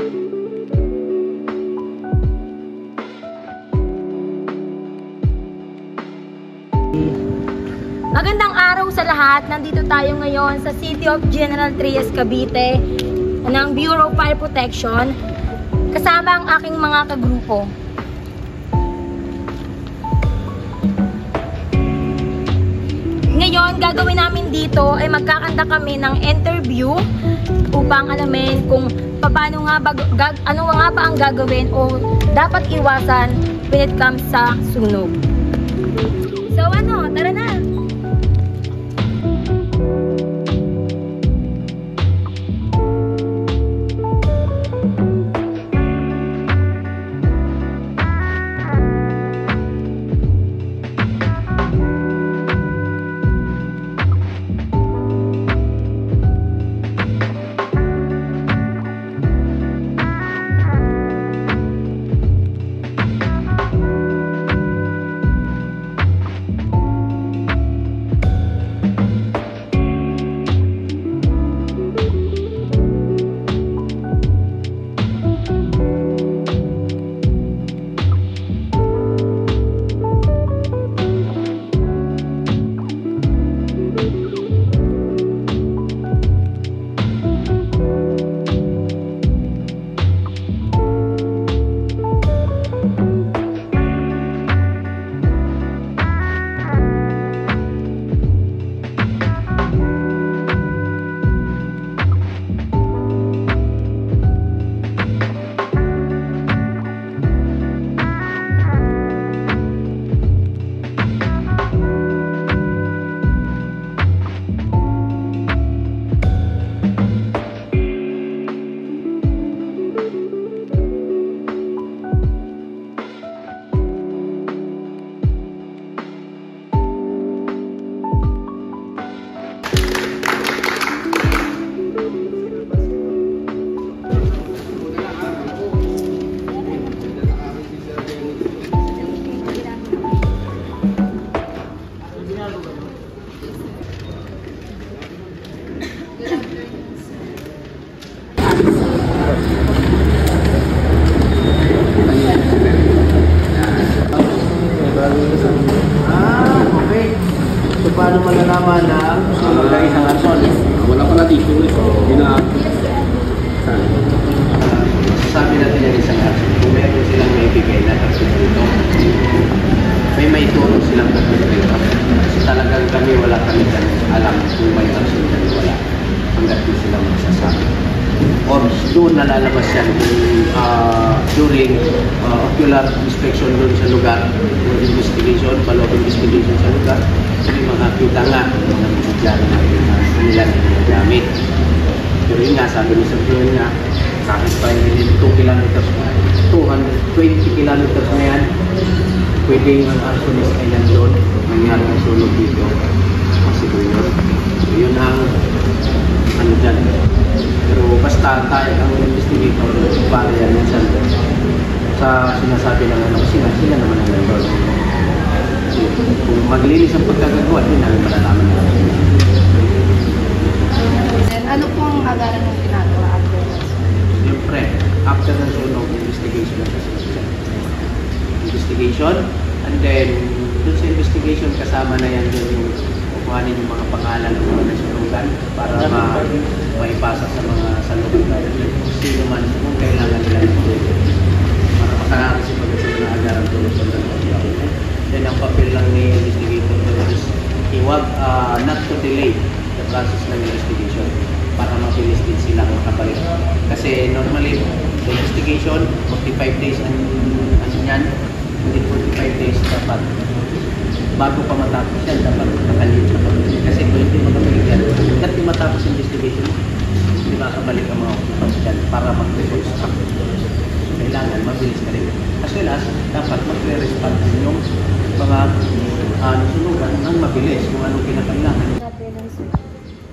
Magandang araw sa lahat. Nandito tayo ngayon sa City of General Trias, Cavite ng Bureau of Fire Protection kasama ang aking mga kagrupo. Ngayon, gagawin namin dito ay magkakanta kami ng interview upang alamin kung paano nga ba, ano nga ba ang gagawin o dapat iwasan when it comes sa sunog. So tara na! Okay. So, paano malalaman na sunog ay isang arson? Wala pala dito. Sabi natin yung isang arson. Kung meron silang may bigay na arson dito, may turo silang pagkakalito. Kasi talagang kami, wala kami alam kung may arson dyan wala. Hanggat di sila magsasabi. Or doon nalalabas yan during ocular inspection doon sa lugar, investigation, follow-up investigation sa lugar, may mga kita nga, mga bisiklaro natin na kanila ginagamit. Pero yun nga, sabi ni Sir Joel nga, kahit pa yung 2 kilometers, 220 kilometers na yan, pwedeng ang arsonist ay nandun, nangyari ang sunog dito, possible yun. So yun ang ano dyan. Pero basta tayo ang investigator, para yan minsan sa sinasabi ng ano, sila naman ang member. So, kung maglinis ang pagkagagawa, din namin malalaman natin. And ano pong agaran ng ginagawa after this? Siyempre, after ng sunog, investigation, and then dun sa investigation kasama na yan yung kukuhanin yung mga pangalan ng mga nasunugan para maipasa sa mga salugan sino man kung kailangan nila para makareceive agad sila na agaran tulad sa mga. Then ang papel lang ni investigator is iwag not to delay the process ng investigation para mabilis din silang makabalik. Kasi normally the investigation 45 days ang yan, hindi 45 days dapat bago pa matapos yan, dapat nakaliit na pabalik. Kasi kung hindi makabalik yan, hanggat di matapos investigation, hindi makabalik ang mga occupants dyan para mag-reconstruct. So, kailangan mabilis ka rin. As well as, dapat mag-respond yung mga sunugan ang mabilis kung anong kinakailangan.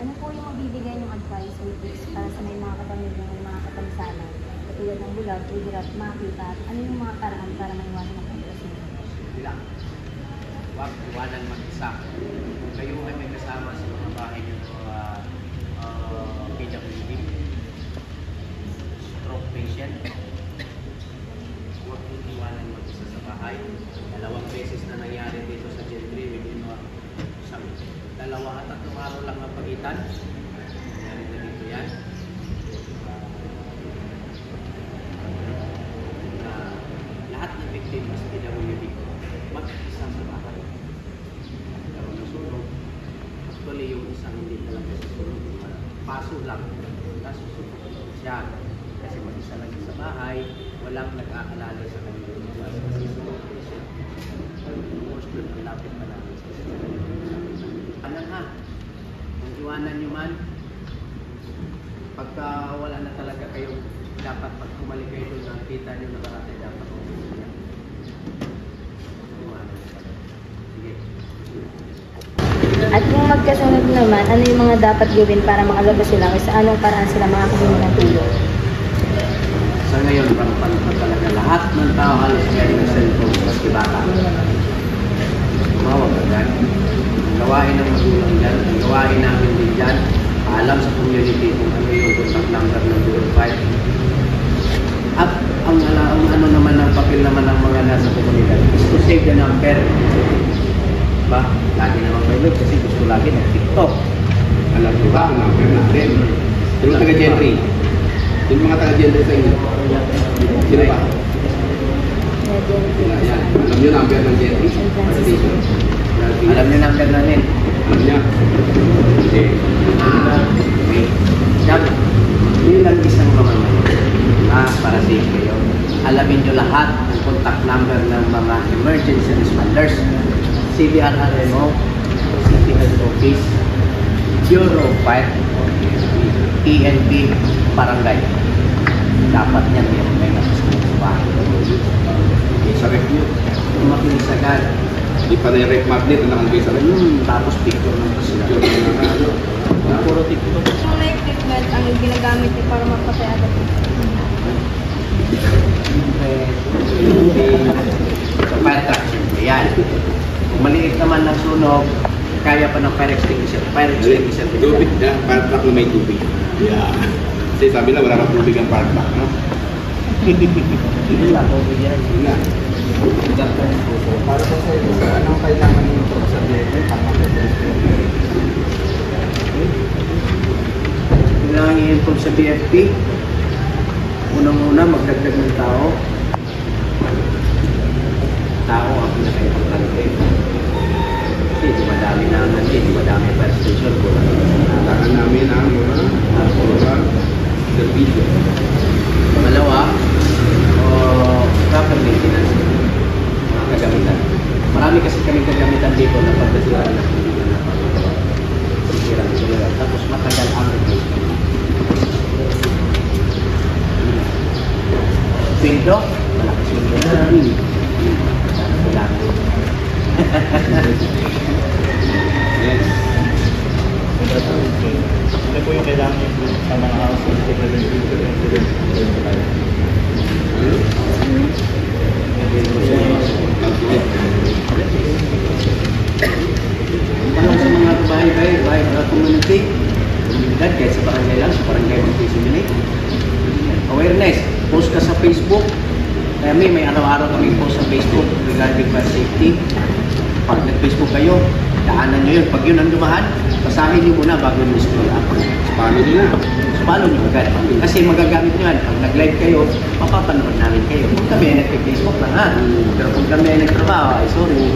Ano po yung mabibigay ng advice or tips para sa may mga kapamilya ng mga katamsalan katulad ng bulag, ulirat, makita, ano yung mga paraan para maiwasan ang pagkasunog? Bilang. Huwag iwanan mag-isa. Kung kayo ay may kasama sa mga bahay ng mga PWD, stroke patient, nasusunod siya. Kasi mag-isa lang sa bahay, walang nag-aalala sa kanya. Kasi sumunod siya. Most of the lapit pa namin sa ano ha? Kung iwanan nyo man, pagka wala na talaga kayo, dapat pag kumalik kayo doon, nakita nyo na baratay dapat kung siya. Iwanan. Sige. At kung magkasunod naman, ano yung mga dapat gawin para makalabas sila o sa anong paraan sila makakahingi ng tulong? Sa ngayon, parang talaga lahat ng tao halos meron ng cellphone maski bata. Tumawag agad. Ang gawain ng magulang dyan, ang gawain namin din dyan, paalam sa community kung ano yung contact number ng 05. At ang ano naman ng papel naman ng mga nasa komunidad is to save the number. Diba? Lagi naman kayo kasi gusto lagi ng TikTok. Alam ko ba ang number natin? Sino taga-Gentry? Sino mga taga-Gentry sa inyo? Sino ba? Yan. Alam nyo number ng Gentry? Alam niyo number namin. Alam niya? Okay. Okay. Sabi, yun lang isang mamamayan. Para safe kayo. Alamin nyo lahat ang contact number ng mga emergency responders. CBRRMO, City Health Office, Bureau 5, PNP, Barangay. Dapat yan meron kayo nasusunod sa bahay. Sa ref nyo. Makinis agad. Hindi pa na yung ref magnet na nakalagay sa ref. Tapos picture ng presidente. Puro TikTok. Yung life treatment ang ginagamit niyo para magpatay agad. Sa fire truck, ayan. Kung maliit naman ng sunog, kaya pa ng fire extinguisher. Fire extinguisher. Tubig na, fire truck na may tubig. Yeah. Kasi sabi na wala kang tubig ang fire truck, no? Hindi lang, tubig yan. Yun na. Para po sa iyo, anong kailangan nito sa BFF? Kailangan i-inform sa BFP. Unang-una, magdagdag ng tao. Tao ang pinaka-importante. Kasi di madami naman din, di madami fire station. Kailangan namin ang mga servicio. Pangalawa, proper maintenance. Mga kagamitan. Marami kasi kaming kagamitan dito na pagdasiran na hindi na napapagdasiran sila. Tapos matagal ang replacement. Sweldo, malaki sweldo na. Kailangan. Yes. Ano po yung kailangan yung sa mga household Tanong sa mga bahay community, komunidad, kahit sa barangay lang, sa barangay mag-disseminate. Awareness, post ka sa Facebook. Kaya may araw-araw kami post sa Facebook regarding fire safety. Pag nag-Facebook kayo, daanan nyo yun. Pag yun ang dumahan, basahin nyo muna bago nyo scroll up. Paano nyo na? Follow nyo agad. Kasi magagamit nyo yan. Pag nag-live kayo, mapapanood namin kayo. Kung kami ay nag-Facebook lang ha. Pero kung kami ay nagtrabaho, ay sorry.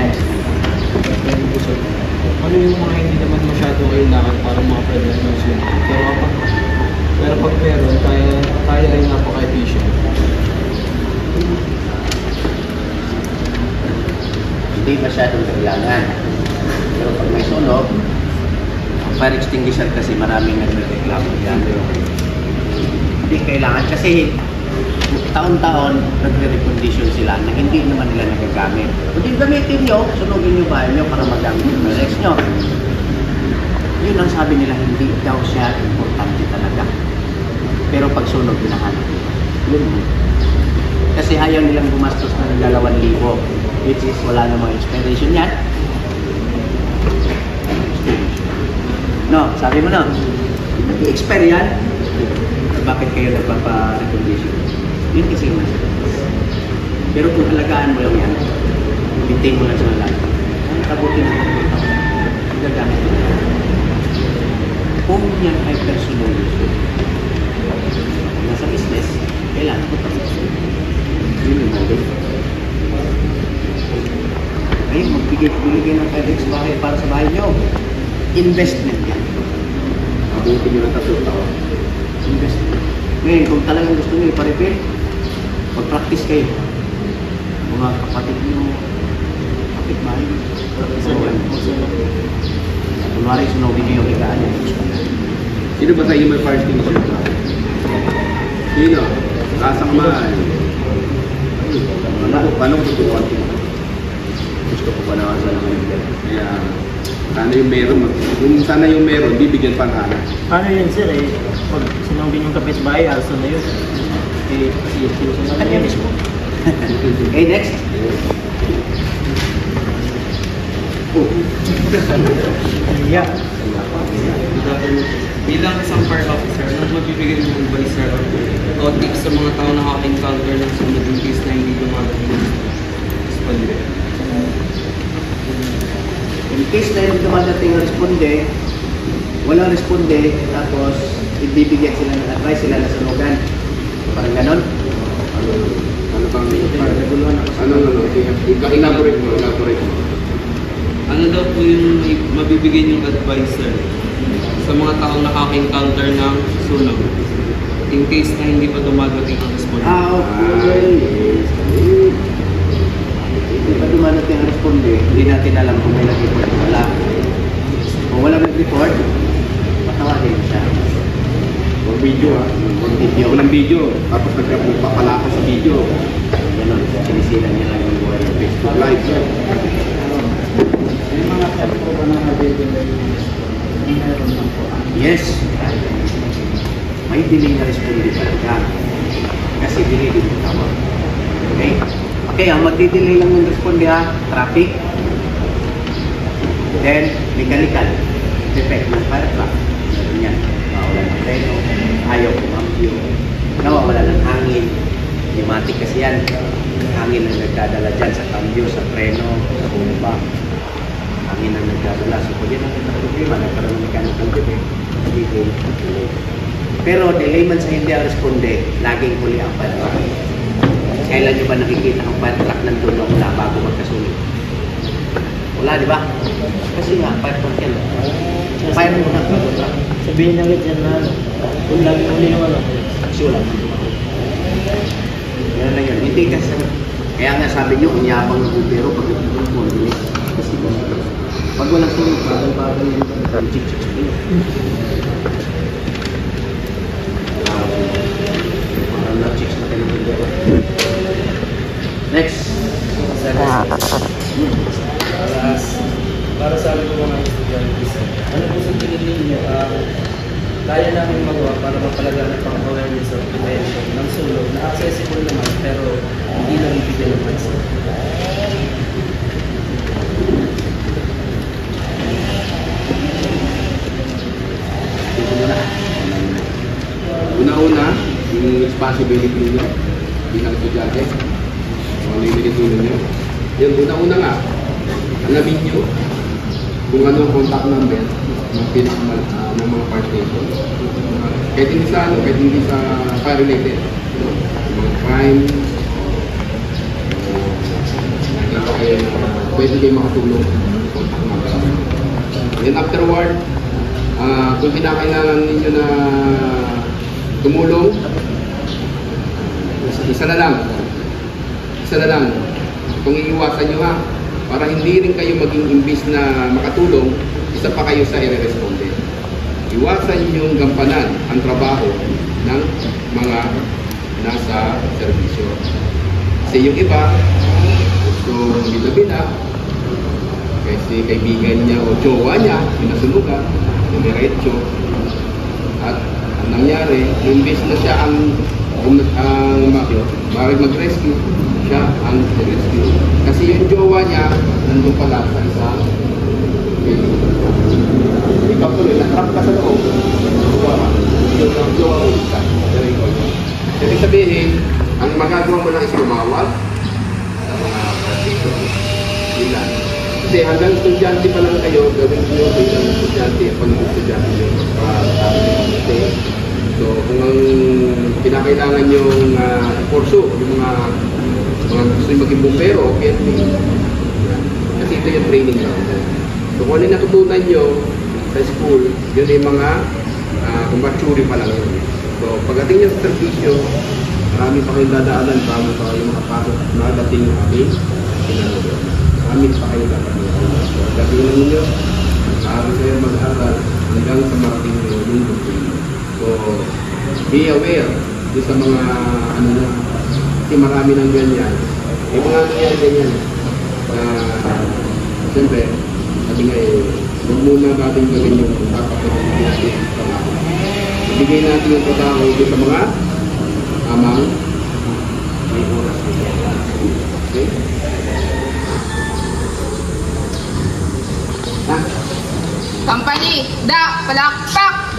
Next. Ano yung mga hindi naman masyado kailangan para mga prevention? Pero pag meron, kaya ay napaka-efficient. Hindi masyadong kailangan. Pero pag may sunog, fire extinguisher kasi maraming nagreklamo yan. Hindi kailangan kasi taon-taon nagre-recondition sila na hindi naman nila nagagamit. Kung din gamitin nyo, sunugin nyo bahay nyo para magamit yung relax nyo. Yun ang sabi nila, hindi daw siya importante talaga. Pero pag sunog, hinahanap nila. Yun. Kasi ayaw nilang gumastos ng 2,000, which is wala namang expiration yan. No, sabi mo na, nag-expire yan, bakit kayo nagpapa-recondition? Yun kasi yung nasa. Pero kung alagaan mo lang yan, maintain mo lang sa lahat, ay kabuti na ito. Gagamit mo lang. Kung yan ay personal use, nasa business, kailangan ko pag-use. Yun yung natin. Ay, magbigay ng FedEx bahay para sa bahay nyo. investment yan. Mabuti nyo ng 3 taon. Investment. Ngayon, kung talagang gusto nyo ipa-repair, mag-practice kayo. Mga kapatid nyo, kapitbahay nyo. Kunwari, sunogin nyo yung higaan nyo. Sino ba tayo may fire extinguisher? Sino? Kasang mahal. Paano ko tuturuan ko? Gusto ko pa naman sa naman. Kaya, sana yung meron. Kung sana yung meron, bibigyan pa nga. Paano yun sir eh? Pag sinunggin yung kapitbahay, aso na yun. Eh, sinusunod na yun mismo. Okay, next. Yeah. Bilang isang fire officer, nang magbibigay ng advice sir o tips sa mga tao na naka-encounter ng sunod in case na hindi dumadating yung responde. In case na yung dumadating ang responde, walang responde, tapos ibibigyan sila ng advice, sila na sunugan. Parang ganon. Ano bang elaborate mo? Ano daw po yung mabibigay yung advice sir sa mga taong nakaka-encounter ng sunog in case na hindi pa dumadating ang responde? Okay. Hindi pa dumadating ang responde, hindi natin alam kung may nag-report o wala. Kung wala nag-report, patawagin siya. Huwag video ha. Huwag video. Walang video. Tapos nagpapala ka sa video. Ganon, sinisira niya lang yung buhay ng Facebook Live. May mga po ba na nabibigay Yes. May delay na responde talaga. Kasi delay din yung tawag. Okay? Okay, ang magdidelay lang ng responde ha, traffic. Then, mechanical. Defect ng fire truck. Yan. Mawala ng preno. Ayaw kumambyo. Nawawala ng hangin. Pneumatic kasi yan. Hangin ang nagdadala dyan sa cambio, sa preno, sa bomba. Hangin ang nagdadala. So, pwede natin na problema. Nagkaroon ng mechanical defect. Delay. Pero delay man sa hindi ang responde, laging huli ang fire truck. Kailan nyo ba nakikita ang fire truck nandun na wala bago magkasunod? Wala, di ba? Kasi nga, fire truck yan. Fire truck bago truck. Sabihin ng dyan na ano, kung lagi huli yung ano. Kasi wala. Yan lang yun. Hindi kasi, kaya nga sabi nyo, ang yabang ng bubero pag nagtutulog mo, bilis. Kasi pag walang tulog, bagal-bagal yung chik-chik sa kayo. Parang na-chicks na kayo ng bubero. Next. Para sa amin po mga estudyante, ano po sa tingin ninyo kaya namin magawa para mapalaganap ang awareness of prevention ng sunog na accessible naman pero hindi lang ibigay ng pansin? Una-una, yung responsibility niyo bilang estudyante. Ano yung minitulong niyo? Yung una-una nga, alamin niyo kung ano ang contact number ng ng mga fire station. Kahit hindi sa kahit hindi sa fire related. Mga crime, nakita kayo na pwede kayo makatulong. Contact number. Then afterward, kung kinakailangan ninyo na tumulong, isa na lang. Kung iiwasan nyo ha, para hindi rin kayo maging imbis na makatulong, isa pa kayo sa i-responde. Iwasan yung gampanan ang trabaho ng mga nasa serbisyo. Kasi yung iba, gusto bila-bila, kasi kaibigan niya o jowa niya, pinasunugan, dumiretso, at ang nangyari, imbis na siya ang mag-rescue, siya ang rescue. Kasi yung jowa niya, nandun pala sa isang building. Ikaw tuloy, natrap ka sa loob. Yung jowa mo isa. Ibig sabihin, ang magagawa mo lang is tumawag sa mga practitioner. Ilan. Kasi hanggang estudyante pa lang kayo, gawin nyo bilang estudyante, pag estudyante nyo, so kung ang kinakailangan yung kurso, yung mga gusto yung maging bumbero, PNP, kasi ito yung training lang. So kung ano yung natutunan nyo sa school, yun ay mga mature pa lang yun. So, pagdating nyo sa servisyo, marami pa kayong dadaanan bago pa kayo makapasok nadating yung aming pinanood. Marami pa kayong dadaanan. So, pagdating ninyo, maaari kayo mag-aral hanggang sa marating yung doctrine. So, be aware doon sa mga ano na, kasi marami ng ganyan. Yung mga nangyari ganyan, siyempre, sabi nga huwag muna natin gawin yung papapagiging natin sa trabaho. Ibigay natin yung trabaho doon sa mga amang may oras. Okay? Company, da, palakpak!